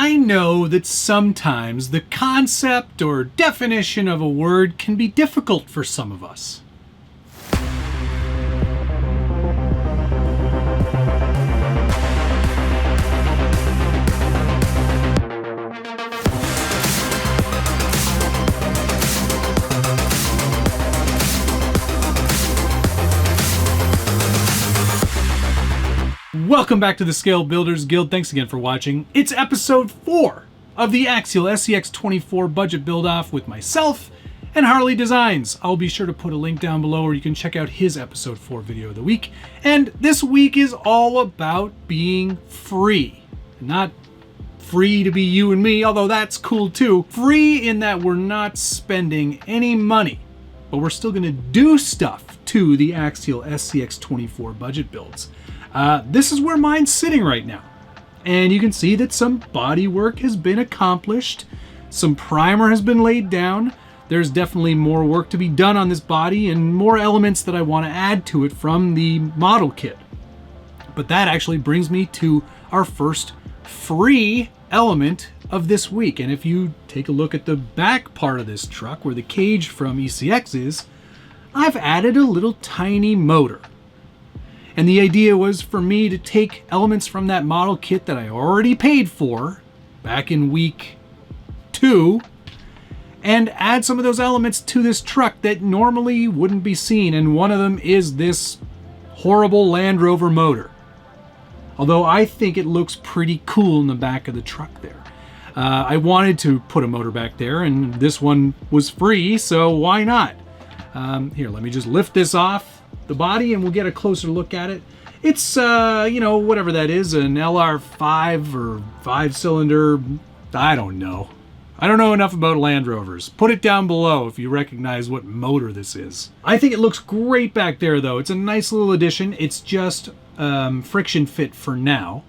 I know that sometimes the concept or definition of a word can be difficult for some of us. Welcome back to the Scale Builders Guild. Thanks again for watching. It's episode 4 of the Axial SCX24 Budget Build Off with myself and Harley Designs. I'll be sure to put a link down below where you can check out his episode 4 video of the week. And this week is all about being free. Not free to be you and me, although that's cool too. Free in that we're not spending any money, but we're still gonna do stuff to the Axial SCX24 budget builds. This is where mine's sitting right now. And you can see that some body work has been accomplished. Some primer has been laid down. There's definitely more work to be done on this body and more elements that I want to add to it from the model kit. But that actually brings me to our first free element of this week. And if you take a look at the back part of this truck where the cage from ECX is, I've added a little tiny motor. And the idea was for me to take elements from that model kit that I already paid for back in week 2 and add some of those elements to this truck that normally wouldn't be seen. And one of them is this horrible Land Rover motor. Although I think it looks pretty cool in the back of the truck there. I wanted to put a motor back there and this one was free, so why not? Here, let me just lift this off the body and we'll get a closer look at it. It's, you know, whatever that is, an LR5 or 5-cylinder, I don't know. I don't know enough about Land Rovers. Put it down below if you recognize what motor this is. I think it looks great back there though. It's a nice little addition. It's just friction fit for now.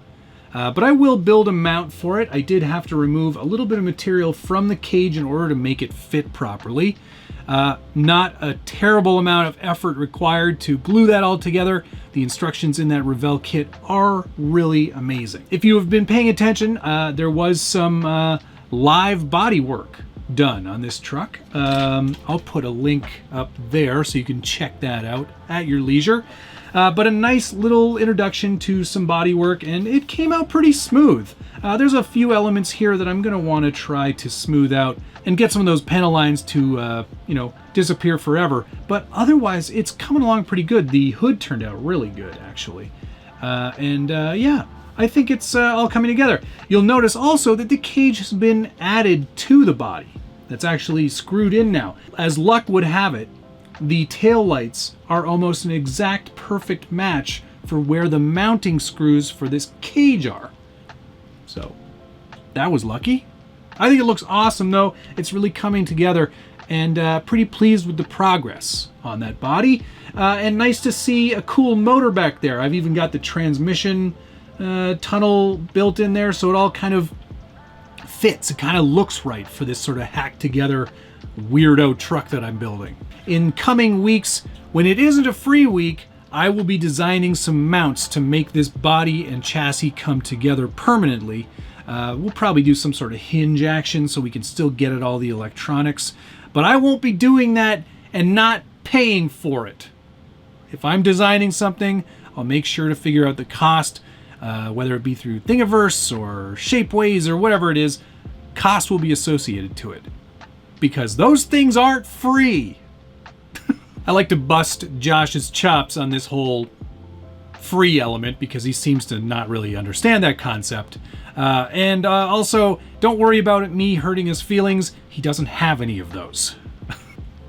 But I will build a mount for it. I did have to remove a little bit of material from the cage in order to make it fit properly. Not a terrible amount of effort required to glue that all together. The instructions in that Revell kit are really amazing. If you have been paying attention, there was some live body work done on this truck. I'll put a link up there so you can check that out at your leisure. But a nice little introduction to some body work, and it came out pretty smooth. There's a few elements here that I'm going to want to try to smooth out and get some of those panel lines to, you know, disappear forever. But otherwise, it's coming along pretty good. The hood turned out really good, actually. Yeah, I think it's all coming together. You'll notice also that the cage has been added to the body. That's actually screwed in now. As luck would have it, the tail lights are almost an exact perfect match for where the mounting screws for this cage are. So that was lucky. I think it looks awesome though. It's really coming together and pretty pleased with the progress on that body. And nice to see a cool motor back there. I've even got the transmission tunnel built in there, so it all kind of fits. It kind of looks right for this sort of hacked together weirdo truck that I'm building. In coming weeks, when it isn't a free week, I will be designing some mounts to make this body and chassis come together permanently. We'll probably do some sort of hinge action so we can still get at all the electronics, but I won't be doing that and not paying for it. If I'm designing something, I'll make sure to figure out the cost, whether it be through Thingiverse or Shapeways or whatever it is. Cost will be associated to it because those things aren't free. I like to bust Josh's chops on this whole free element because he seems to not really understand that concept. Also, don't worry about me hurting his feelings. He doesn't have any of those.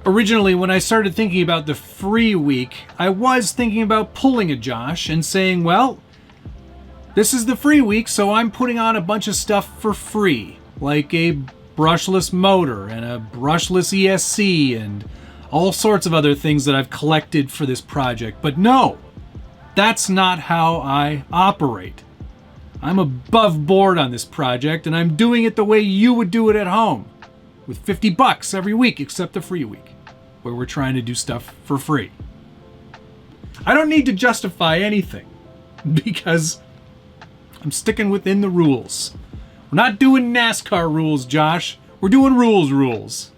Originally, when I started thinking about the free week, I was thinking about pulling a Josh and saying, well, this is the free week, so I'm putting on a bunch of stuff for free, like a brushless motor and a brushless ESC and all sorts of other things that I've collected for this project. But no, that's not how I operate. I'm above board on this project, and I'm doing it the way you would do it at home, with $50 every week except the free week, where we're trying to do stuff for free. I don't need to justify anything because I'm sticking within the rules. We're not doing NASCAR rules, Josh. We're doing rules.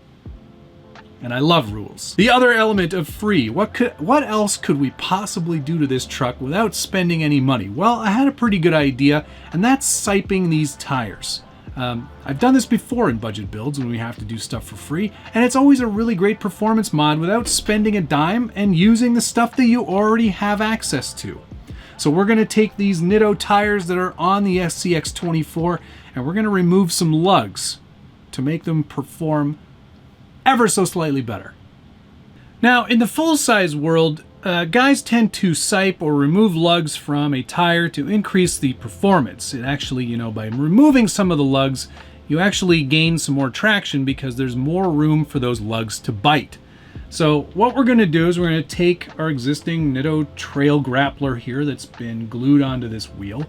And I love rules. The other element of free, what else could we possibly do to this truck without spending any money? Well, I had a pretty good idea, and that's siping these tires. I've done this before in budget builds when we have to do stuff for free, and it's always a really great performance mod without spending a dime and using the stuff that you already have access to. So we're going to take these Nitto tires that are on the SCX24, and we're going to remove some lugs to make them perform ever so slightly better. Now, in the full-size world, guys tend to sipe or remove lugs from a tire to increase the performance. It actually, by removing some of the lugs, you actually gain some more traction because there's more room for those lugs to bite. So what we're going to do is we're going to take our existing Nitto trail grappler here that's been glued onto this wheel,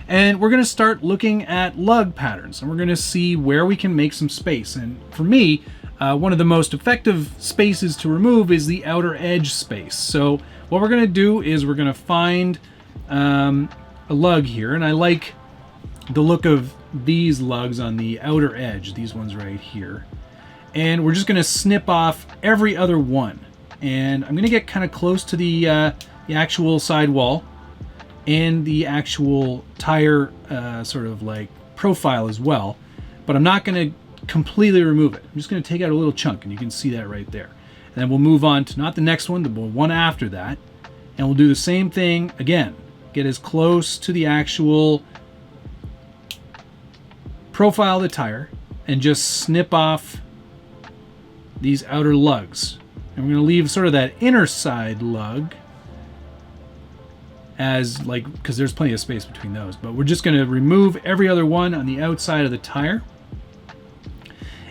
and we're going to start looking at lug patterns, and we're going to see where we can make some space. And for me, one of the most effective spaces to remove is the outer edge space. So what we're going to do is we're going to find a lug here, and I like the look of these lugs on the outer edge, these ones right here. And we're just going to snip off every other one. And I'm going to get kind of close to the actual sidewall and the actual tire sort of like profile as well. But I'm not going to completely remove it. I'm just going to take out a little chunk, and you can see that right there. And then we'll move on to not the next one, the one after that. And we'll do the same thing again. Get as close to the actual profile of the tire and just snip off these outer lugs. And we're going to leave sort of that inner side lug as because there's plenty of space between those, but we're just going to remove every other one on the outside of the tire.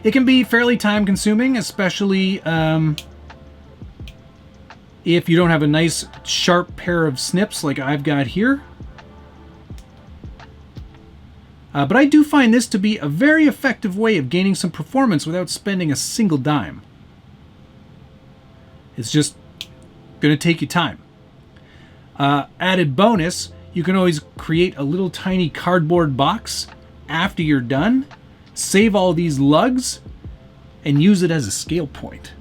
It can be fairly time consuming, especially if you don't have a nice sharp pair of snips like I've got here. But I do find this to be a very effective way of gaining some performance without spending a single dime. It's just going to take you time. Added bonus, you can always create a little tiny cardboard box after you're done, save all these lugs, and use it as a scale point.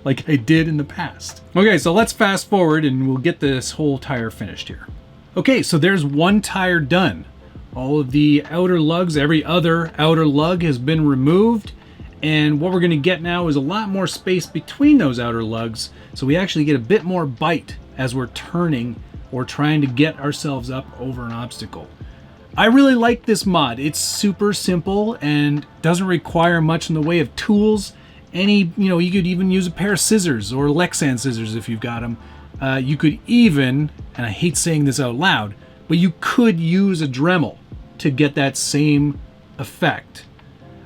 Like I did in the past. Okay, so let's fast forward and we'll get this whole tire finished here. Okay, so there's one tire done. All of the outer lugs, every other outer lug has been removed. And what we're going to get now is a lot more space between those outer lugs. So we actually get a bit more bite as we're turning or trying to get ourselves up over an obstacle. I really like this mod. It's super simple and doesn't require much in the way of tools. You could even use a pair of scissors or Lexan scissors if you've got them. You could even, and I hate saying this out loud, but you could use a Dremel to get that same effect.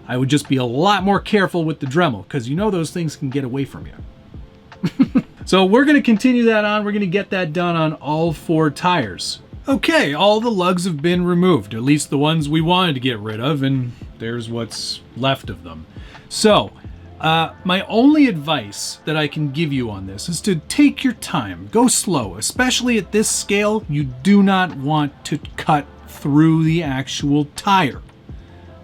I would just be a lot more careful with the Dremel because those things can get away from you. So we're going to continue that on. We're going to get that done on all 4 tires. Okay, all the lugs have been removed, at least the ones we wanted to get rid of, and there's what's left of them. So my only advice that I can give you on this is to take your time, go slow, especially at this scale. You do not want to cut through the actual tire.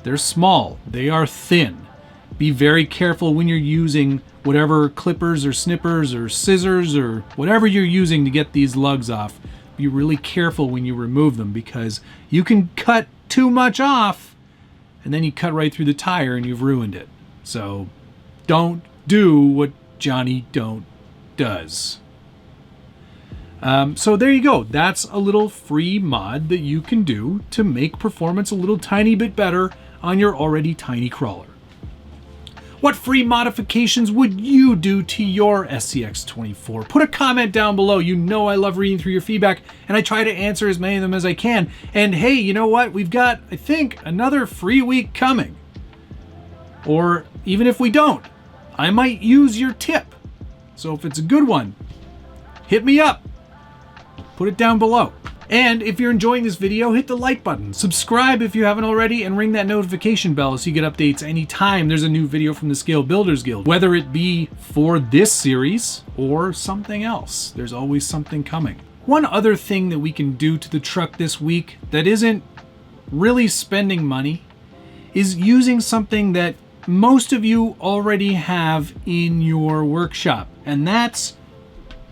They're small, they are thin. Be very careful when you're using whatever clippers or snippers or scissors or whatever you're using to get these lugs off. Be really careful when you remove them because you can cut too much off and then you cut right through the tire and you've ruined it. So don't do what Johnny Don't does. So there you go. That's a little free mod that you can do to make performance a little tiny bit better on your already tiny crawler. What free modifications would you do to your SCX24? Put a comment down below. I love reading through your feedback, and I try to answer as many of them as I can. And hey, you know what? We've got, I think, another free week coming. Or even if we don't, I might use your tip. So if it's a good one, hit me up. Put it down below. And if you're enjoying this video, hit the like button, subscribe if you haven't already, and ring that notification bell so you get updates anytime there's a new video from the Scale Builders Guild. Whether it be for this series or something else, there's always something coming. One other thing that we can do to the truck this week that isn't really spending money is using something that most of you already have in your workshop, and that's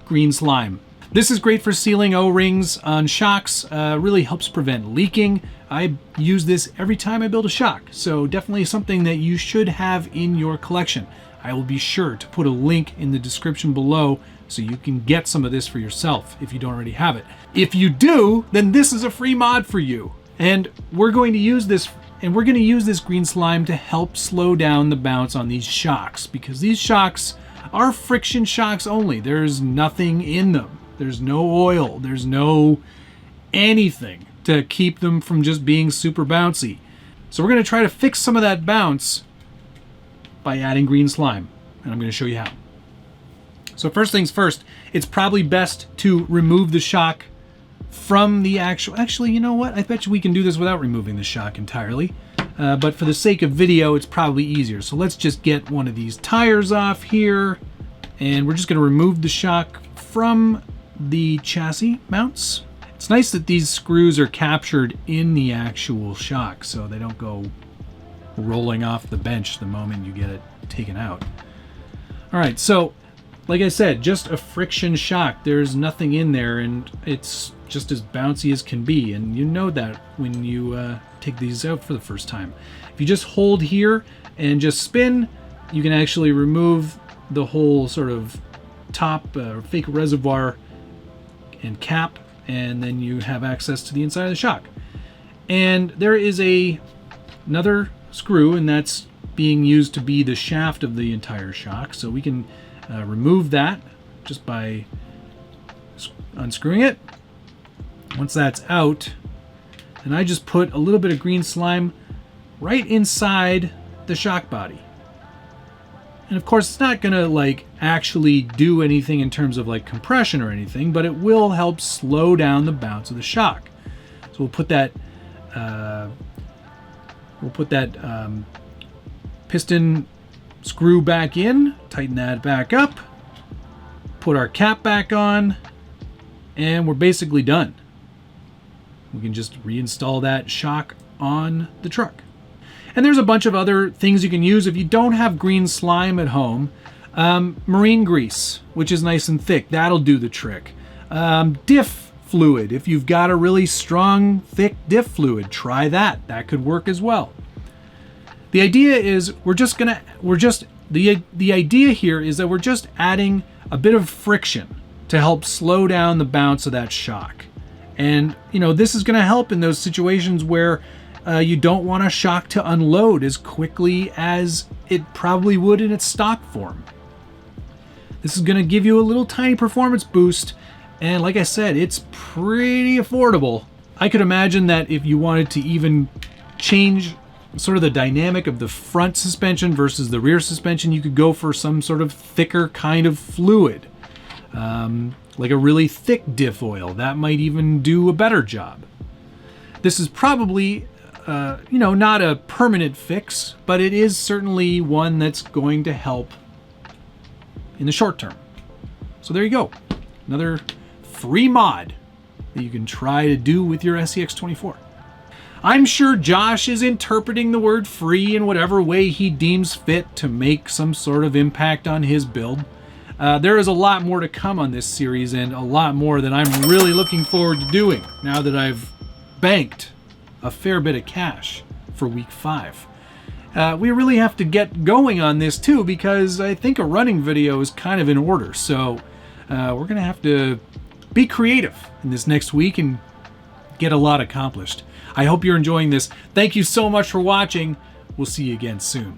green slime. This is great for sealing O-rings on shocks, really helps prevent leaking. I use this every time I build a shock, so definitely something that you should have in your collection. I will be sure to put a link in the description below so you can get some of this for yourself if you don't already have it. If you do, then this is a free mod for you. And we're going to use this green slime to help slow down the bounce on these shocks, because these shocks are friction shocks only. There's nothing in them. There's no oil. There's no anything to keep them from just being super bouncy. So we're going to try to fix some of that bounce by adding green slime, and I'm going to show you how. So first things first, it's probably best to remove the shock from the actually, you know what? I bet you we can do this without removing the shock entirely. But for the sake of video, it's probably easier. So let's just get one of these tires off here, and we're just going to remove the shock from the chassis mounts. It's nice that these screws are captured in the actual shock so they don't go rolling off the bench the moment you get it taken out. All right, so like I said, just a friction shock. There's nothing in there, and it's just as bouncy as can be, and you know that when you take these out for the first time. If you just hold here and just spin, you can actually remove the whole sort of top fake reservoir and cap, and then you have access to the inside of the shock. And there is another screw, and that's being used to be the shaft of the entire shock, so we can remove that just by unscrewing it. Once that's out, and I just put a little bit of green slime right inside the shock body. And of course, it's not gonna like actually do anything in terms of like compression or anything, but it will help slow down the bounce of the shock. So we'll put that piston screw back in, tighten that back up, put our cap back on, and we're basically done. We can just reinstall that shock on the truck. And there's a bunch of other things you can use if you don't have green slime at home. Marine grease, which is nice and thick, that'll do the trick. Diff fluid, if you've got a really strong, thick diff fluid, try that. That could work as well. The idea is the idea here is that we're just adding a bit of friction to help slow down the bounce of that shock. And you know, this is going to help in those situations where you don't want a shock to unload as quickly as it probably would in its stock form. This is going to give you a little tiny performance boost, and like I said, it's pretty affordable. I could imagine that if you wanted to even change sort of the dynamic of the front suspension versus the rear suspension, you could go for some sort of thicker kind of fluid, like a really thick diff oil. That might even do a better job. This is probably not a permanent fix, but it is certainly one that's going to help in the short term. So there you go. Another free mod that you can try to do with your SCX24. I'm sure Josh is interpreting the word free in whatever way he deems fit to make some sort of impact on his build. There is a lot more to come on this series, and a lot more that I'm really looking forward to doing now that I've banked a fair bit of cash for week 5. We really have to get going on this too, because I think a running video is kind of in order. So we're gonna have to be creative in this next week and get a lot accomplished. I hope you're enjoying this. Thank you so much for watching. We'll see you again soon.